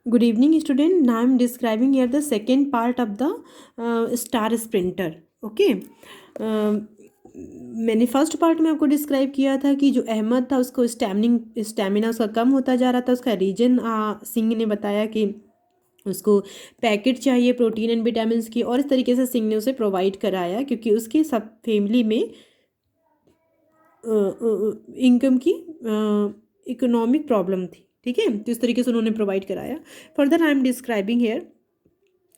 Good evening, student. Now I'm describing here the second part of the Star Sprinter. Okay. मैंने first part में आपको describe किया था कि जो अहमद था उसको स्टैमिना उसका कम होता जा रहा था। उसका रीजन सिंह ने बताया कि उसको पैकेट चाहिए प्रोटीन एंड विटामिन की, और इस तरीके से सिंह ने उसे प्रोवाइड कराया क्योंकि उसकी सब फैमिली में इनकम की इकोनॉमिक प्रॉब्लम थी। ठीक है, तो इस तरीके से उन्होंने प्रोवाइड कराया। Further I am describing here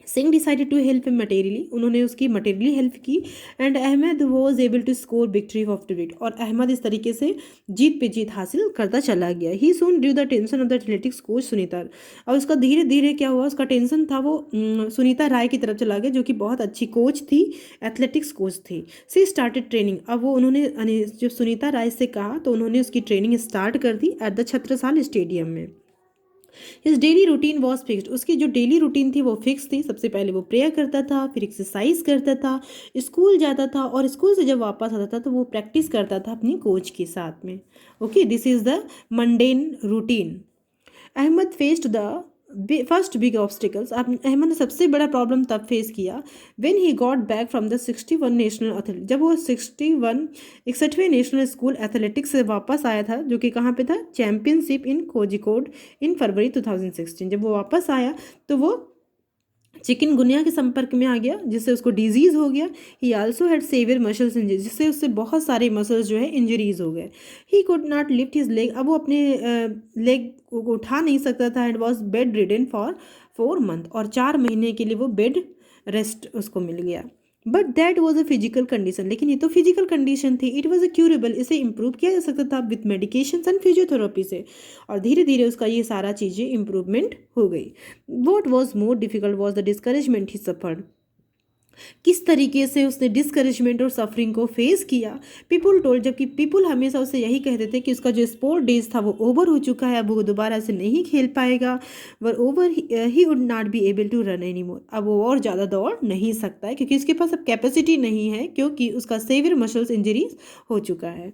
Singh decided to help him materially, उन्होंने उसकी मटेरियली हेल्प की। And Ahmed was able to score victory of the wit, और अहमद इस तरीके से जीत पे जीत हासिल करता चला गया। He soon drew the attention of the athletics coach Sunita, और उसका धीरे धीरे क्या हुआ, उसका टेंशन था वो सुनीता राय की तरफ चला गया जो कि बहुत अच्छी कोच थी, एथलेटिक्स कोच थी। सी स्टार्टेड ट्रेनिंग, अब वो उन्होंने जब सुनीता राय से कहा तो उन्होंने उसकी ट्रेनिंग स्टार्ट कर दी एट द छत्रसाल स्टेडियम में। His daily routine was fixed, उसकी जो डेली रूटीन थी वो फिक्स थी। सबसे पहले वो प्रेयर करता था, फिर एक्सरसाइज करता था, स्कूल जाता था, और स्कूल से जब वापस आता था तो वो प्रैक्टिस करता था अपनी कोच के साथ में। Okay, this is the mundane routine. Ahmed faced the first big obstacles, Ahmed ने सबसे बड़ा प्रॉब्लम तब फेस किया when he got back from the 61 national athletic, जब वो 61वें नेशनल स्कूल एथलेटिक्स से वापस आया था, जो कि कहाँ पे था, चैंपियनशिप इन कोझिकोड इन फरवरी 2016। जब वो वापस आया तो वो चिकनगुनिया के संपर्क में आ गया जिससे उसको डिजीज़ हो गया। He also had severe muscles injury, जिससे उससे बहुत सारे मसल्स जो है इंजरीज हो गए। He could not lift his leg, अब वो अपने लेग को उठा नहीं सकता था। And was bed ridden for 4 month, और 4 महीने के लिए वो बेड रेस्ट उसको मिल गया। But that was a physical condition, लेकिन ये तो फिजिकल कंडीशन थी। इट वॉज अ क्यूरेबल, इसे इम्प्रूव किया जा सकता था विथ मेडिकेशन एंड फिजियोथेरेपी से, और धीरे धीरे उसका ये सारा चीज़ें इम्प्रूवमेंट हो गई। What was more difficult was the discouragement he suffered, किस तरीके से उसने डिस्करेजमेंट और सफरिंग को फेस किया। पीपुल टोल्ड, जबकि पीपुल हमेशा उसे यही कहते थे कि उसका जो स्पोर्ट डेज था वो ओवर हो चुका है, अब वो दोबारा से नहीं खेल पाएगा। Moreover he would not be able to run any more, अब वो और ज़्यादा दौड़ नहीं सकता है क्योंकि उसके पास अब कैपेसिटी नहीं है, क्योंकि उसका सेवियर मसल्स इंजरीज हो चुका है।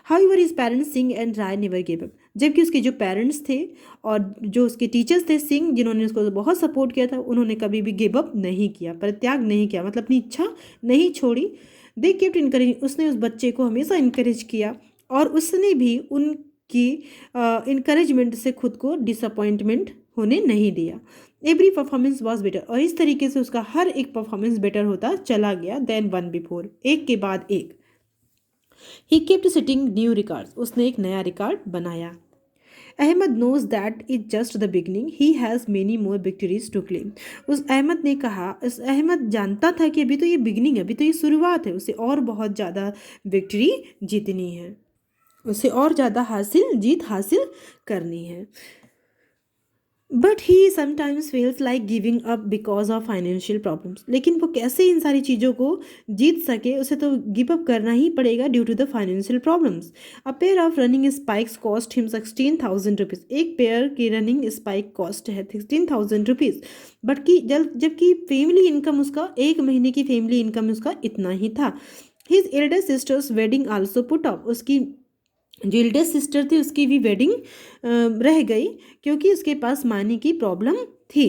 However his parents Singh and Rai never give up, जबकि उसके जो पेरेंट्स थे और जो उसके टीचर्स थे सिंह, जिन्होंने उसको बहुत सपोर्ट किया था, उन्होंने कभी भी गिव अप नहीं किया, परित्याग नहीं किया, मतलब अपनी इच्छा नहीं छोड़ी। दे केप्ट इनकरेज, उसने उस बच्चे को हमेशा इनकरेज किया, और उसने भी उनकी इनकरेजमेंट से खुद को डिसअपॉइंटमेंट होने नहीं दिया। एवरी परफॉर्मेंस वॉज बेटर, और इस तरीके से उसका हर एक परफॉर्मेंस बेटर होता चला गया देन वन बिफोर, एक के बाद एक। He kept setting new records, उसने एक नया रिकॉर्ड बनाया। Ahmed knows that is just the beginning, he has many more victories to claim, उस अहमद ने कहा, उस अहमद जानता था कि अभी तो ये बिगनिंग है, अभी तो ये शुरुआत है, उसे और बहुत ज़्यादा विक्ट्री जीतनी है, उसे और ज़्यादा जीत हासिल करनी है। But he sometimes feels like giving up because of financial problems, लेकिन वो कैसे इन सारी चीज़ों को जीत सके, उसे तो गिव अप करना ही पड़ेगा due to the financial problems. A pair of running spikes cost him 16,000 rupees, एक पेयर की रनिंग स्पाइक कॉस्ट है 16,000 रुपीज़। बट कि जबकि फैमिली इनकम उसका, एक महीने की फैमिली इनकम उसका इतना ही था। His Elder sisters wedding also put off, उसकी जो एल्डेस्ट सिस्टर थी उसकी भी वेडिंग रह गई क्योंकि उसके पास मनी की प्रॉब्लम थी।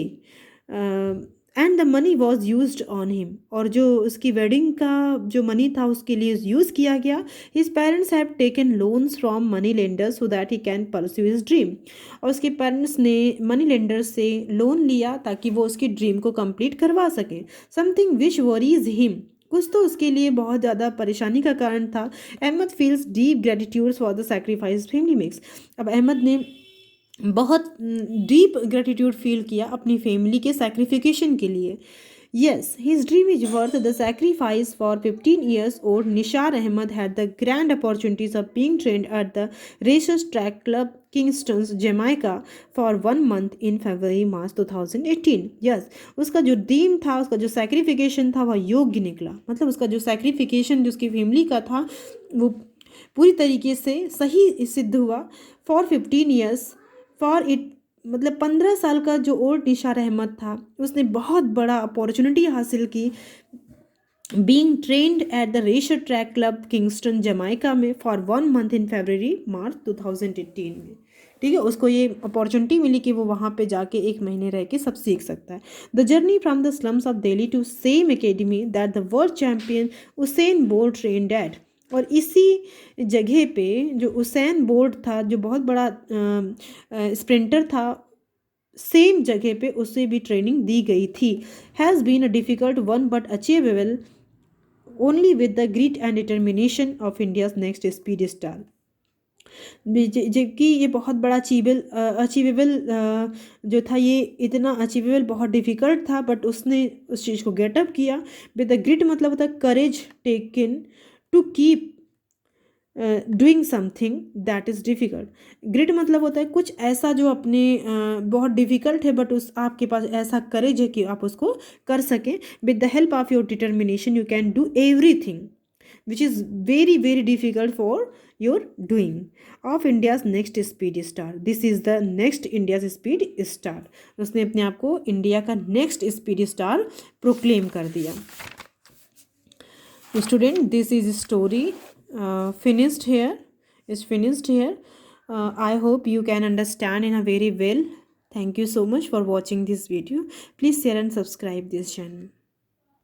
And the money was used on him, और जो उसकी वेडिंग का जो मनी था उसके लिए यूज़ किया गया। His parents have taken loans from money lenders so that he can pursue his dream, और उसके पेरेंट्स ने मनी लेंडर्स से लोन लिया ताकि वो उसकी ड्रीम को कंप्लीट करवा सकें। समथिंग विच वरीज हिम, कुछ तो उसके लिए बहुत ज़्यादा परेशानी का कारण था। Ahmed feels deep gratitude for the sacrifice family makes, अब अहमद ने बहुत डीप ग्रेटिट्यूड फील किया अपनी फैमिली के सैक्रिफिकेशन के लिए। Yes, his dream is worth the sacrifice. For 15 years old, Nishar Ahmed had the grand opportunities of being trained at the Racers Track Club, Kingston, Jamaica for 1 month in February-March 2018. Yes, उसका जो dream था, उसका जो saccharification था वह योग्य निकला, मतलब उसका जो सैक्रिफिकेशन जो उसकी फैमिली का था वो पूरी तरीके से सही सिद्ध हुआ। फॉर 15 ईयर्स, फॉर इट मतलब 15 साल का जो ओल्ड निशार अहमद था उसने बहुत बड़ा अपॉर्चुनिटी हासिल की being trained at the Racers Track Club Kingston Jamaica में फॉर 1 मंथ इन February-March 2018 में। ठीक है, उसको ये अपॉर्चुनिटी मिली कि वो वहाँ पे जाके 1 महीने रह के सब सीख सकता है। The journey from the slums of Delhi to same academy that the world champion Usain Bolt trained at. और इसी जगह पे जो उसेन बोल्ट था, जो बहुत बड़ा स्प्रिंटर था, सेम जगह पे उसे भी ट्रेनिंग दी गई थी। Has been a difficult one but achievable only with the grit and determination of India's next speed star. जबकि ये बहुत बड़ा अचीवेबल जो था, ये इतना अचीवेबल बहुत डिफ़िकल्ट था, बट उसने उस चीज़ को गेटअप किया विद द ग्रिट, मतलब होता है courage taken to keep doing something that is difficult. Grit मतलब होता है कुछ ऐसा जो अपने बहुत डिफ़िकल्ट है, बट उस आपके पास ऐसा करेज है कि आप उसको कर सकें। With the help of your determination you can do everything which is very very difficult for your doing of India's next speed star. This is the next India's speed star. उसने अपने आप को इंडिया का next speed star proclaim कर दिया। Student, this is story finished here is finished here. I hope you can understand in a very well. Thank you so much for watching this video. Please share and subscribe this channel.